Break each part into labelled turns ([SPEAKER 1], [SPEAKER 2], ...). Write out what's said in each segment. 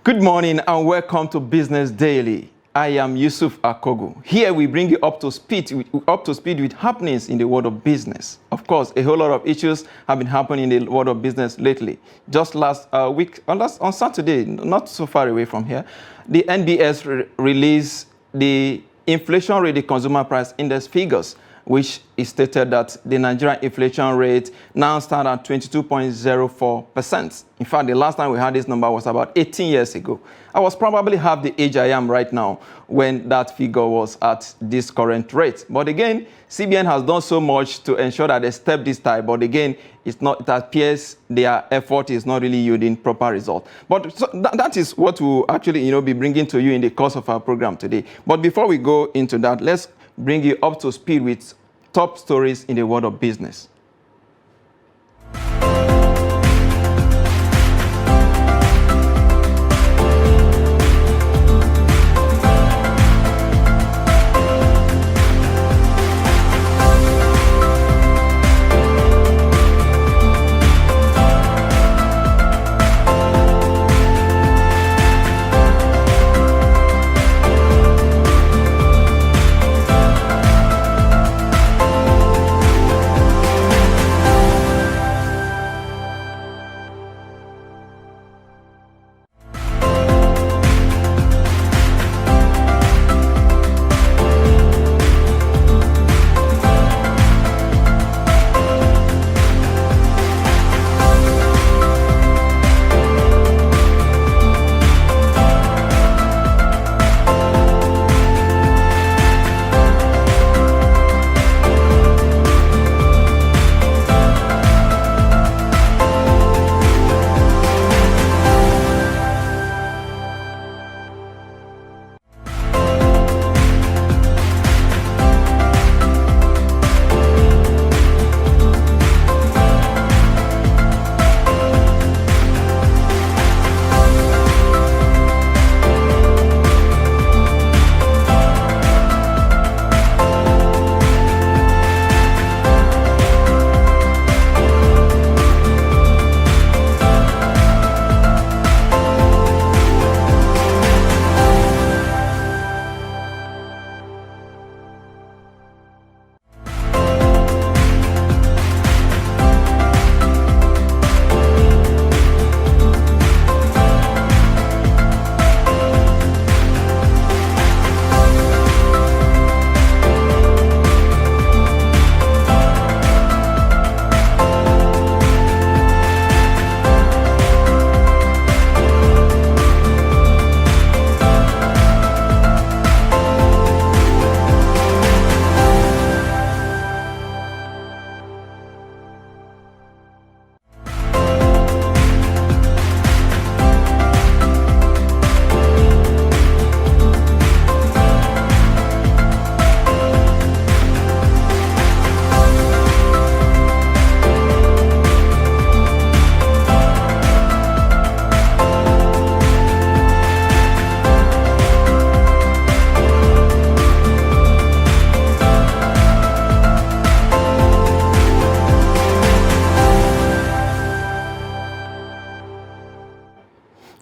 [SPEAKER 1] Good morning and welcome to Business Daily. I am Yusuf Akogu. Here we bring you up to speed with happenings in the world of business. Of course, a whole lot of issues have been happening in the world of business lately. Just last week, on Saturday, not so far away from here, the NBS released the inflation rate, the consumer price index figures, which is stated that the Nigerian inflation rate now stands at 22.04%. In fact, the last time we had this number was about 18 years ago. I was probably half the age I am right now when that figure was at this current rate. But again, CBN has done so much to ensure that they step this tie. But again, it appears their effort is not really yielding proper result. But so that is what we'll actually be bringing to you in the course of our program today. But before we go into that, let's bring you up to speed with top stories in the world of business.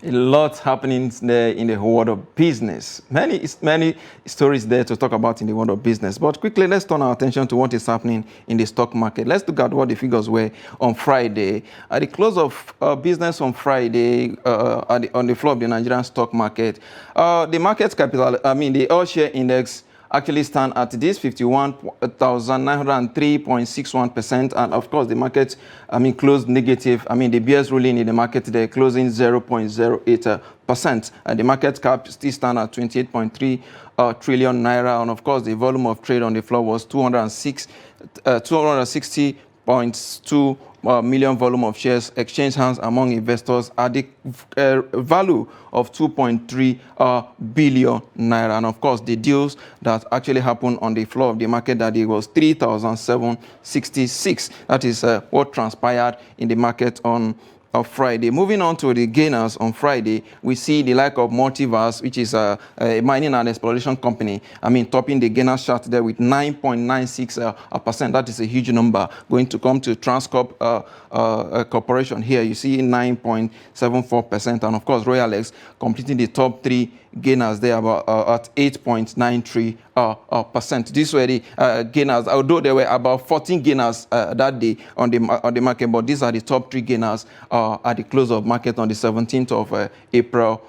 [SPEAKER 1] A lot happening there in the world of business. Many stories there to talk about in the world of business. But quickly, let's turn our attention to what is happening in the stock market. Let's look at what the figures were on Friday. At the close of business on Friday, on the floor of the Nigerian stock market, the market capital, the all share index actually stand at this 51,903.61%, and of course the market closed negative. The BS ruling in the market today closing 0.08%. The market cap still stand at 28.3 trillion naira, and of course the volume of trade on the floor was 260.2 million volume of shares exchanged hands among investors at the value of 2.3 billion naira. And of course, the deals that actually happened on the floor of the market that day was 3,766. That is what transpired in the market on of Friday. Moving on to the gainers on Friday, we see the like of Multiverse, which is a mining and exploration company. I mean, topping the gainers chart there with 9.96%. That is a huge number. Going to come to Transcorp Corporation here. You see 9.74%, and of course Royalex completing the top three gainers there about at 8.93%. These were the gainers, although there were about 14 gainers that day on the market, but these are the top three gainers at the close of market on the 17th of April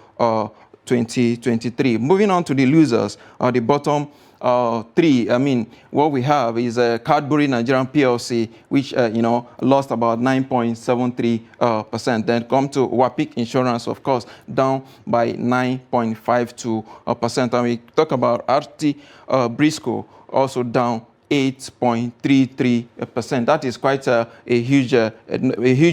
[SPEAKER 1] 2023. Moving on to the losers, the bottom three. I mean, what we have is Cadbury Nigerian PLC, which lost about 9.73%. Then come to Wapik Insurance, of course, down by 9.52%. And we talk about RT Briscoe, also down 8.33%. That is quite a huge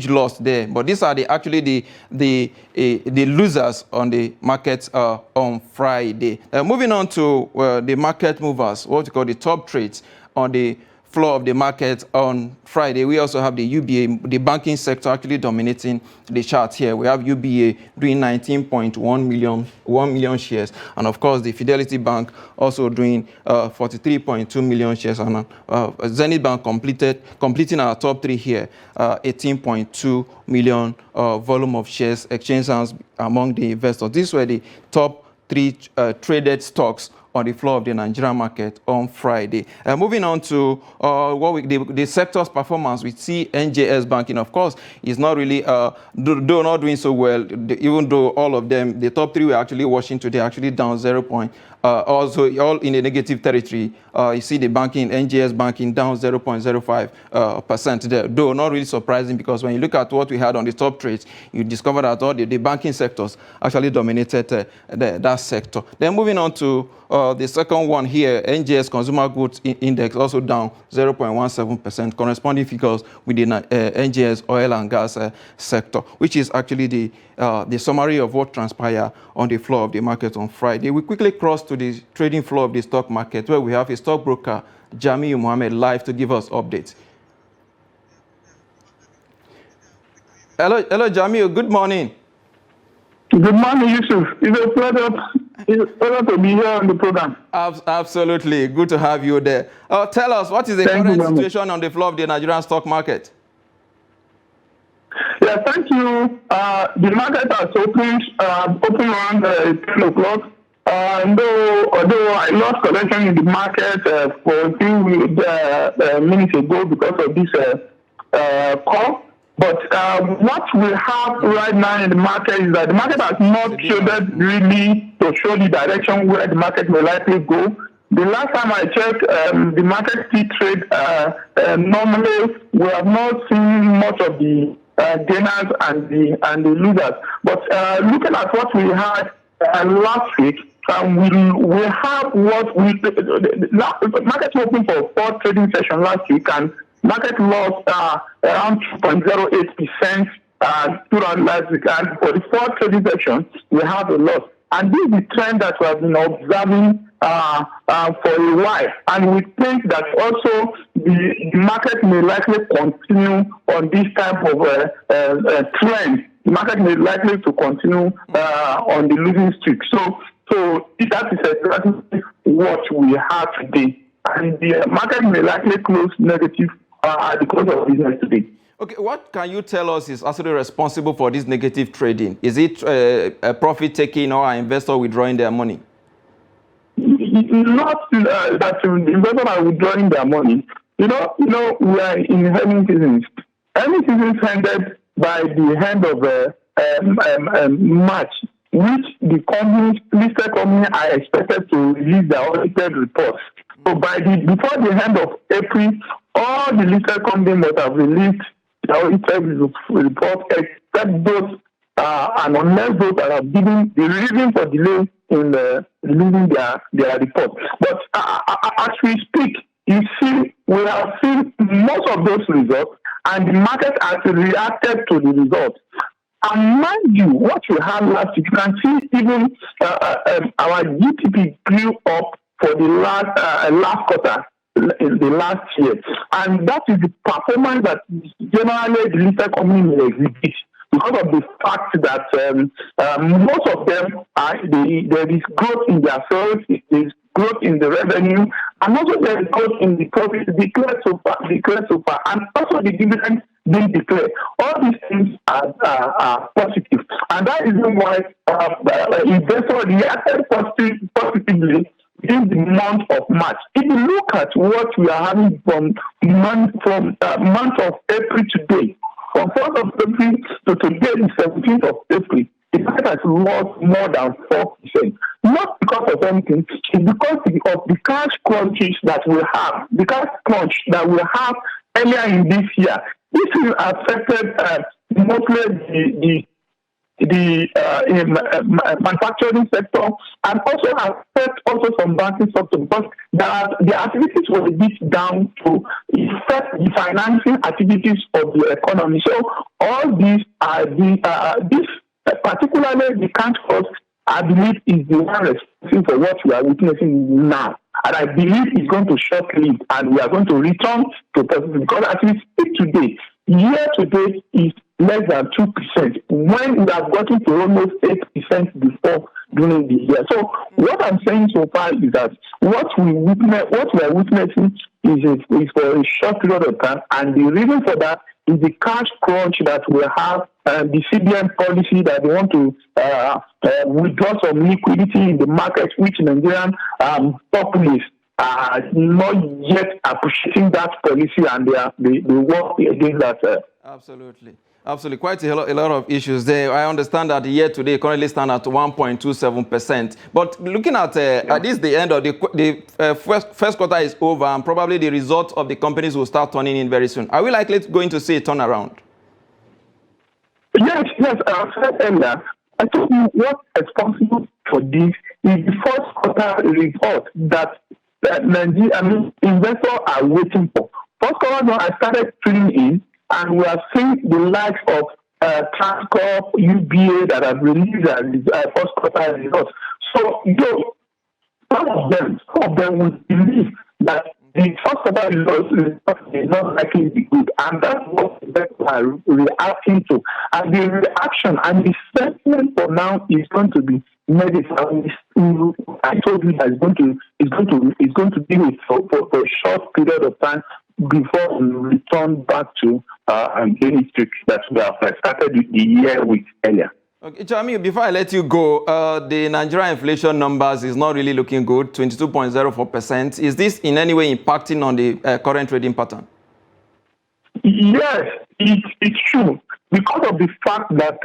[SPEAKER 1] loss there. But these are actually the losers on the market on Friday. Moving on to the market movers, what we call the top trades on the floor of the market on Friday. We also have the UBA, the banking sector, actually dominating the chart here. We have UBA doing 19.1 million shares, and of course the Fidelity Bank also doing 43.2 million shares, and Zenith Bank completing our top three here, 18.2 million volume of shares exchanged hands among the investors. These were the top three traded stocks on the floor of the Nigerian market on Friday. Moving on to the sector's performance, we see NJS Banking, of course, is not really, though not doing so well, even though all of them, the top three were actually washing today, actually down 0. Also, all in the negative territory. You see the banking, NJS Banking down 0.05% there, though not really surprising, because when you look at what we had on the top trades, you discover that all the banking sectors actually dominated that sector. Then moving on to the second one here, NJS Consumer Goods Index also down 0.17%, corresponding figures with the NJS oil and gas sector, which is actually the summary of what transpired on the floor of the market on Friday. We quickly cross to the trading floor of the stock market, where we have a stockbroker, Jamiu Mohammed, live to give us updates. Hello, Jamiu. Good morning.
[SPEAKER 2] Good morning, Yusuf. It's a pleasure to be here on the program.
[SPEAKER 1] Absolutely. Good to have you there. Tell us, what is the current situation on the floor of the Nigerian stock market?
[SPEAKER 2] Yeah, thank you. The market has opened around 10 o'clock. Although I lost connection in the market for a few minutes ago because of this call. But what we have right now in the market is that the market has not showed really to show the direction where the market may likely go. The last time I checked, the market still trade normally. We have not seen much of the gainers and the losers. But looking at what we had last week, we have what we market opened for 4 trading sessions last week, and market lost around 2.08% throughout last week. And for the 4 trading sessions, we have a loss. And this is the trend that we have been observing for a while. And we think that also the market may likely continue on this type of trend. The market may likely to continue on the losing streak. So that is exactly what we have today. And the market may likely close negative at the close of business today.
[SPEAKER 1] Okay, what can you tell us is actually responsible for this negative trading? Is it a profit taking or an investor withdrawing their money?
[SPEAKER 2] Not that the investors are withdrawing their money. We are in earnings seasons. Earnings seasons ended by the end of March, which the listed companies are expected to release their audited reports. So before the end of April, all the listed companies must have released their audited report, except those and unless those that have given the reason for delay in releasing their report. But as we speak, you see, we have seen most of those results, and the market has reacted to the results. And mind you, what we had last week, you can see even our GDP grew up for the last quarter in the last year. And that is the performance that generally the listed company will exhibit. because of the fact that most of them there is growth in their sales, there is growth in the revenue, and also there is growth in the profit declared so far, and also the dividends being declared. All these things are positive, and that is why investors reacted positively in the month of March. If you look at what we are having from month of April today, from 1st of April to today, the 17th of April, the market has lost more than 4%. Not because of anything, it's because of the cash crunches that we have, the cash crunch that we have earlier in this year. This will affected mostly the manufacturing sector, and also affect also some banking sector, because the activities were a bit down to affect the financing activities of the economy. So all these are particularly the cash cost, I believe, is the one responsible for what we are witnessing now. And I believe it's going to short-lived, and we are going to return to positive, because as we speak today, year to date is less than 2%, when we have gotten to almost 8% before during the year. So what I'm saying so far is that what we are witnessing is for a short period of time, and the reason for that is the cash crunch that we have, the CBN policy that they want to withdraw some liquidity in the market, which Nigerian populace are not yet appreciating that policy, and they work against that.
[SPEAKER 1] Absolutely. Absolutely. Quite a lot of issues there. I understand that the year today currently stand at 1.27%. But looking at this, the end of the first quarter is over, and probably the result of the companies will start turning in very soon. Are we likely going to see a turnaround?
[SPEAKER 2] Yes. I said earlier, I told you what is responsible for this is the first quarter report that investors are waiting for. First quarter, I started filling in, and we are seeing the likes of Transcorp, UBA that have released their first quarter results. So, some of them will believe that the first quarter results is not likely to be good, and that's what investors are reacting to. And the reaction and the sentiment for now is going to be negative. I told you that it's going to be for a short period of time before we return back to any streak that we have started the year with earlier.
[SPEAKER 1] Okay, Chami, before I let you go, the Nigerian inflation numbers is not really looking good, 22.04%. Is this in any way impacting on the current trading pattern?
[SPEAKER 2] Yes, it's true. Because of the fact that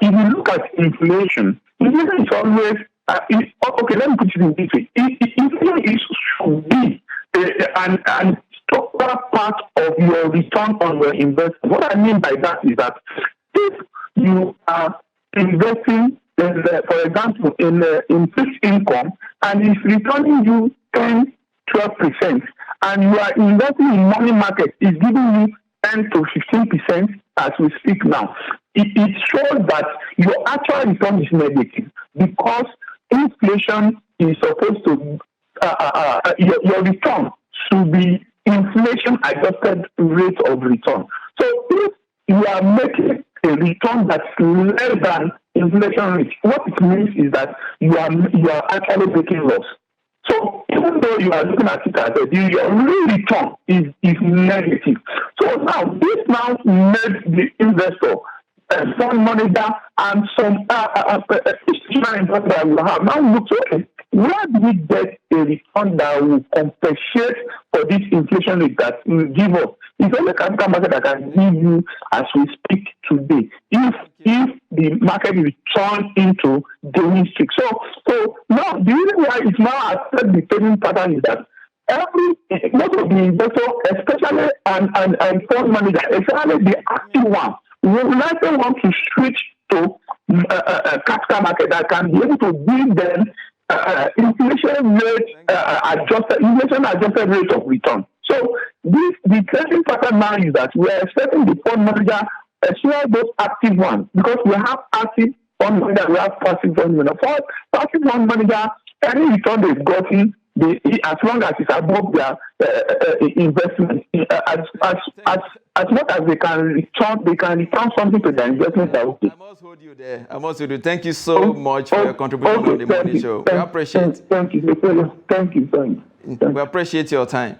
[SPEAKER 2] if you look at inflation is always, okay, let me put it in this way. Inflation should be and structural part of your return on your investment. What I mean by that is that if you are investing, for example, in fixed income, and it's returning you 10-12%, and you are investing in money market, it's giving you 10 to 15% as we speak now. It shows that your actual return is negative, because inflation is supposed to your return should be inflation adjusted rate of return. So if you are making a return that's less than inflation rate, what it means is that you are actually making loss. So even though you are looking at it as your real return is negative. So now this now made the investor, fund manager, and some institutional investors that will have now looked okay. Where do we get a return that will compensate for this inflation rate that will give us? It's only the capital market that can give you as we speak today. If the market is turned into gaining streak. So now the reason why it's now affected the trading pattern is that most of the investors, especially and fund manager, especially the active one, will likely want to switch to a capital market that can be able to give them inflation adjusted rate of return. So the trading pattern now is that we are expecting the fund manager, especially those active ones, because we have active fund manager, we have passive fund manager. For passive fund manager, any return they've gotten as long as it's above their investment, as much as they can return something to their investment.
[SPEAKER 1] I must hold you there. I must hold you. Thank you so much for your contribution on the Money Show. We appreciate.
[SPEAKER 2] Thank you. Thank you.
[SPEAKER 1] We appreciate your time.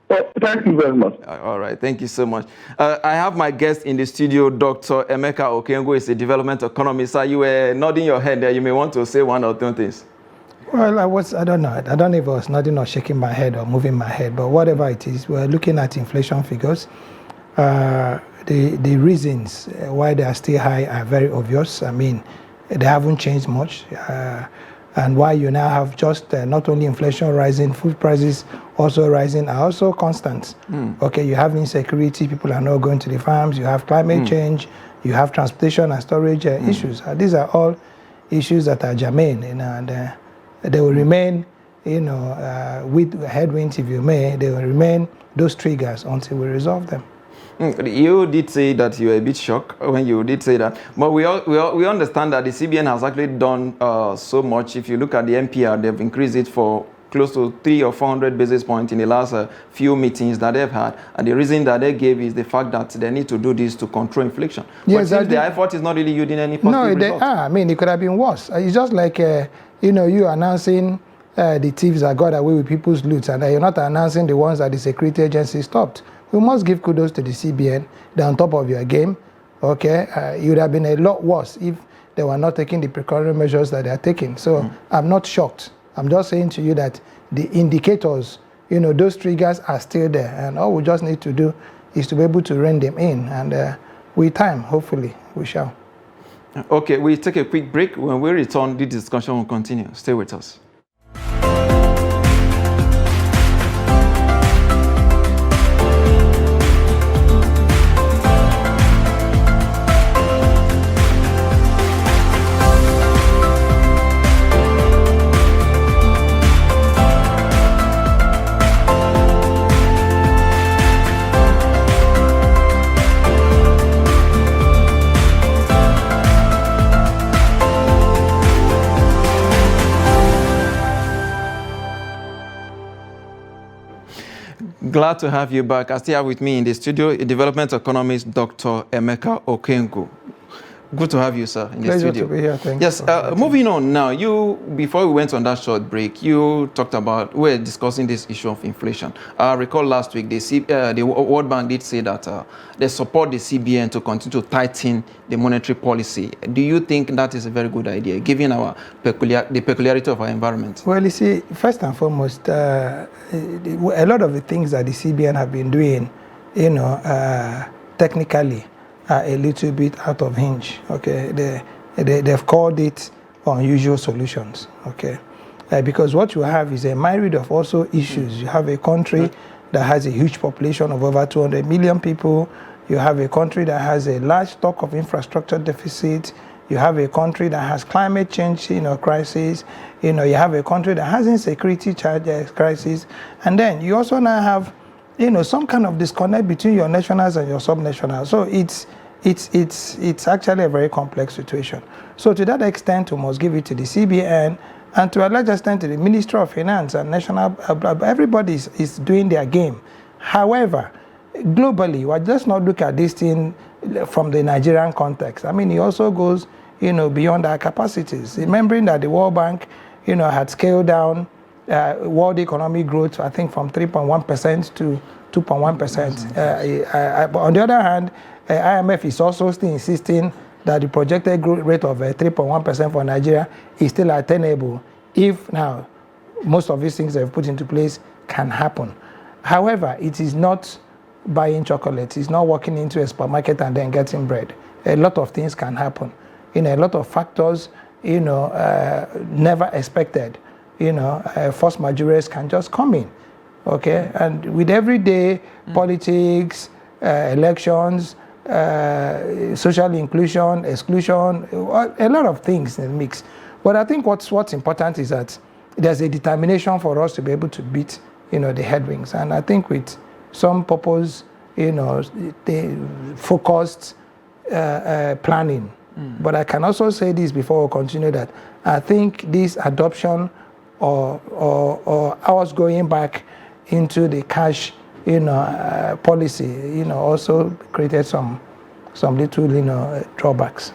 [SPEAKER 2] Thank you very much.
[SPEAKER 1] All right, thank you so much. I have my guest in the studio, Dr. Emeka Okengo, is a development economist. Sir, you were nodding your head there. You may want to say one or two things.
[SPEAKER 3] Well, I don't know. I don't know if I was nodding or shaking my head or moving my head, but whatever it is, we're looking at inflation figures. The reasons why they are still high are very obvious. I mean, they haven't changed much. And why you now have just not only inflation rising, food prices also rising are also constant. Okay, you have insecurity, people are not going to the farms, you have climate change, you have transportation and storage issues. These are all issues that are germane, and they will remain, with headwinds, if you may, they will remain those triggers until we resolve them.
[SPEAKER 1] You did say that you were a bit shocked when you did say that, but we understand that the CBN has actually done so much. If you look at the MPR, they've increased it for close to 300 or 400 basis points in the last few meetings that they've had, and the reason that they gave is the fact that they need to do this to control inflation.
[SPEAKER 3] Yes,
[SPEAKER 1] but the effort is not really yielding any positive results.
[SPEAKER 3] No, I mean, it could have been worse. It's just like you announcing the thieves that got away with people's loot, and you're not announcing the ones that the security agency stopped. We must give kudos to the CBN. They're on top of your game. Okay, it would have been a lot worse if they were not taking the precautionary measures that they are taking. So I'm not shocked. I'm just saying to you that the indicators, those triggers are still there, and all we just need to do is to be able to rein them in, and with time, hopefully, we shall.
[SPEAKER 1] Okay, we take a quick break. When we return, the discussion will continue. Stay with us. Glad to have you back. I still have with me in the studio a development economist, Dr. Emeka Okengo. Good to have you, sir, in the studio.
[SPEAKER 3] Pleasure to be here. Thank
[SPEAKER 1] you. Yes, moving on now. Before we went on that short break, you talked about, we were discussing this issue of inflation. I recall last week, the World Bank did say that they support the CBN to continue to tighten the monetary policy. Do you think that is a very good idea, given the peculiarity of our environment?
[SPEAKER 3] Well, you see, first and foremost, a lot of the things that the CBN have been doing, technically, are a little bit out of hinge. Okay, they've called it unusual solutions. Okay, because what you have is a myriad of also issues. You have a country that has a huge population of over 200 million people. You have a country that has a large stock of infrastructure deficit. You have a country that has climate change, crisis. You have a country that has insecurity crisis, and then you also now have some kind of disconnect between your nationals and your subnationals. So it's actually a very complex situation. So to that extent, we must give it to the CBN, and to a large extent to the Ministry of Finance and National. Everybody is doing their game. However, globally, let's not look at this thing from the Nigerian context. I mean, it also goes beyond our capacities. Remembering that the World Bank had scaled down world economic growth, I think, from 3.1% to 2.1%. But on the other hand, IMF is also still insisting that the projected growth rate of 3.1% for Nigeria is still attainable if now most of these things they've put into place can happen. However, it is not buying chocolate. It's not walking into a supermarket and then getting bread. A lot of things can happen. A lot of factors, never expected. Force majeure can just come in. Okay, and with everyday politics, elections, social inclusion, exclusion, a lot of things in the mix. But I think what's important is that there's a determination for us to be able to beat, the headwinds. And I think with some purpose, the focused planning. But I can also say this before we continue, that I think this adoption or ours going back into the cash, policy, also created some little, drawbacks.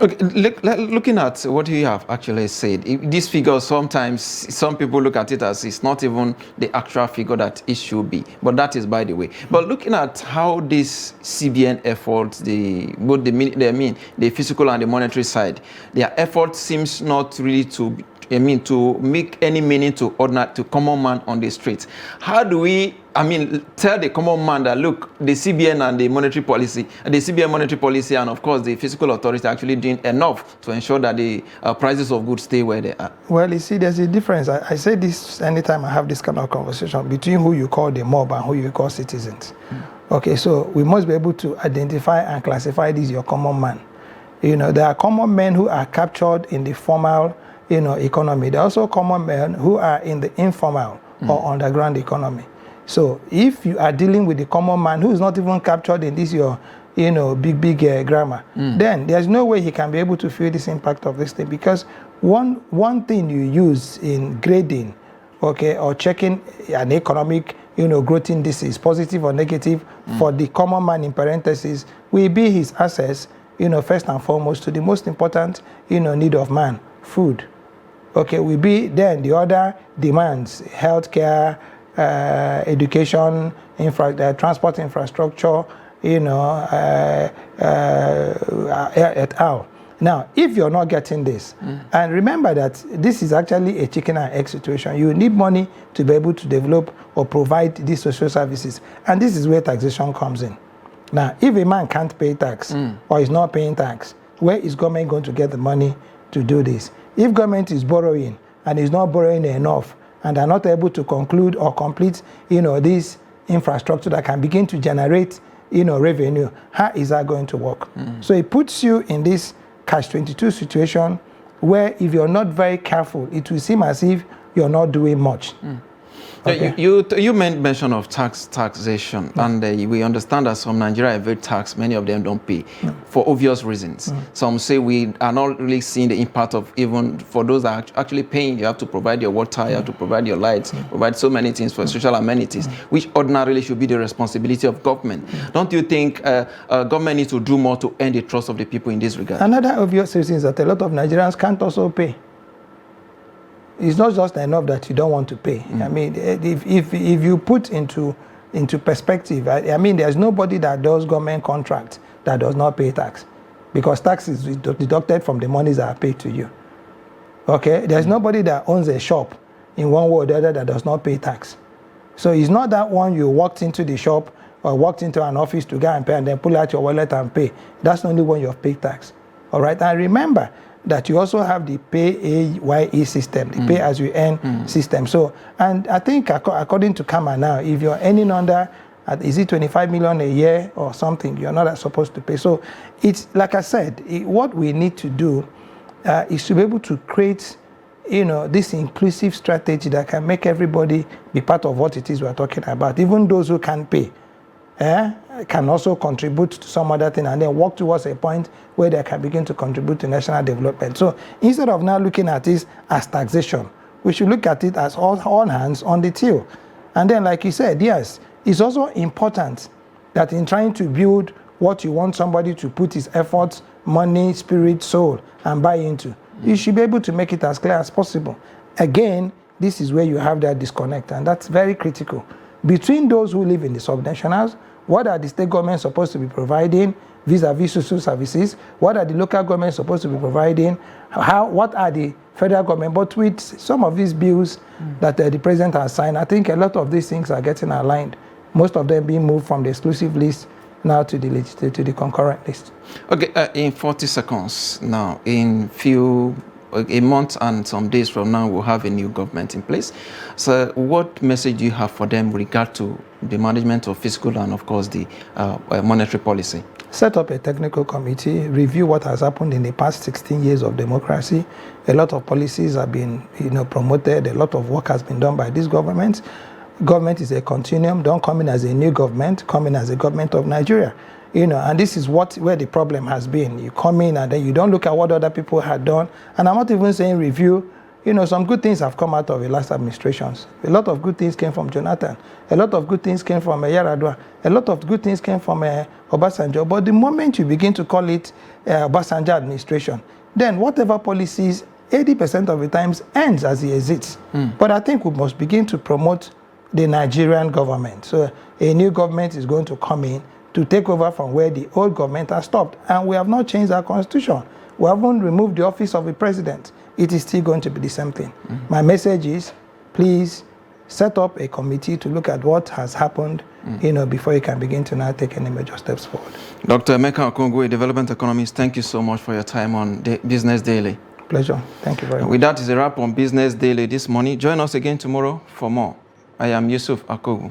[SPEAKER 1] Okay, looking at what you have actually said, this figure, sometimes some people look at it as it's not even the actual figure that it should be, but that is by the way. But looking at how this CBN efforts, both the physical and the monetary side, their effort seems not really to make any meaning to common man on the streets. How do we, tell the common man that, look, the CBN and the CBN monetary policy and of course the fiscal authority are actually doing enough to ensure that the prices of goods stay where they are?
[SPEAKER 3] Well, you see, there's a difference. I say this anytime I have this kind of conversation between who you call the mob and who you call citizens. Okay, so we must be able to identify and classify this your common man. There are common men who are captured in the formal economy. There are also common men who are in the informal or underground economy. So if you are dealing with the common man who is not even captured in this your big grammar, then there's no way he can be able to feel this impact of this thing, because one thing you use in grading, okay, or checking an economic growth indices, positive or negative, for the common man in parentheses, will be his access, first and foremost, to the most important need of man, food. Okay, will be then the other demands, healthcare, education, transport infrastructure, et al. Now, if you're not getting this, and remember that this is actually a chicken and egg situation, you need money to be able to develop or provide these social services. And this is where taxation comes in. Now, if a man can't pay tax or is not paying tax, where is government going to get the money to do this? If government is borrowing and is not borrowing enough and are not able to conclude or complete, this infrastructure that can begin to generate, revenue, how is that going to work? So it puts you in this catch-22 situation where if you're not very careful, it will seem as if you're not doing much. Okay.
[SPEAKER 1] You made mention of taxation, and we understand that some Nigeria evade tax. Many of them don't pay for obvious reasons. Some say we are not really seeing the impact of, even for those that are actually paying. You have to provide your water, you have to provide your lights, provide so many things for social amenities, which ordinarily should be the responsibility of government. Don't you think government needs to do more to earn the trust of the people in this regard?
[SPEAKER 3] Another obvious reason is that a lot of Nigerians can't also pay. It's not just enough that you don't want to pay. If you put into perspective, there's nobody that does government contract that does not pay tax, because tax is deducted from the monies that are paid to you. Okay, there's nobody that owns a shop in one way or the other that does not pay tax. So it's not that one you walked into the shop or walked into an office to go and pay and then pull out your wallet and pay. That's the only one you have paid tax. All right, and remember that you also have the pay-as-you-earn system, the pay-as-you-earn system. So, and I think according to KAMA now, if you're earning under, is it 25 million a year or something, you're not supposed to pay. So it's, like I said, what we need to do is to be able to create, this inclusive strategy that can make everybody be part of what it is we're talking about. Even those who can't pay can also contribute to some other thing and then work towards a point where they can begin to contribute to national development. So instead of now looking at this as taxation, we should look at it as all hands on the till. And then, like you said, yes, it's also important that in trying to build what you want somebody to put his efforts, money, spirit, soul, and buy into, you should be able to make it as clear as possible. Again, this is where you have that disconnect, and that's very critical. Between those who live in the subnationals, what are the state governments supposed to be providing vis-a-vis social services? What are the local governments supposed to be providing? What are the federal government? But with some of these bills that the president has signed, I think a lot of these things are getting aligned. Most of them being moved from the exclusive list now to the concurrent list. Okay,
[SPEAKER 1] in 40 seconds now, in a month and some days from now, we'll have a new government in place. So what message do you have for them with regard to the management of fiscal and, of course, the monetary policy?
[SPEAKER 3] Set up a technical committee, review what has happened in the past 16 years of democracy. A lot of policies have been promoted. A lot of work has been done by this government. Government is a continuum. Don't come in as a new government. Come in as a government of Nigeria. And this is where the problem has been. You come in and then you don't look at what other people had done. And I'm not even saying review, you know, some good things have come out of the last administrations. A lot of good things came from Jonathan. A lot of good things came from Yar'Adua. A lot of good things came from Obasanjo. But the moment you begin to call it Obasanjo administration, then whatever policies, 80% of the times ends as he exits. But I think we must begin to promote the Nigerian government. So a new government is going to come in to take over from where the old government has stopped. And we have not changed our constitution. We haven't removed the office of the president. It is still going to be the same thing. My message is, please set up a committee to look at what has happened, you know, before you can begin to now take any major steps forward.
[SPEAKER 1] Dr. Emeka Okongwu, a development economist, thank you so much for your time on Business Daily.
[SPEAKER 3] Pleasure. Thank you very much.
[SPEAKER 1] With that is a wrap on Business Daily this morning. Join us again tomorrow for more. I am Yusuf Akogu.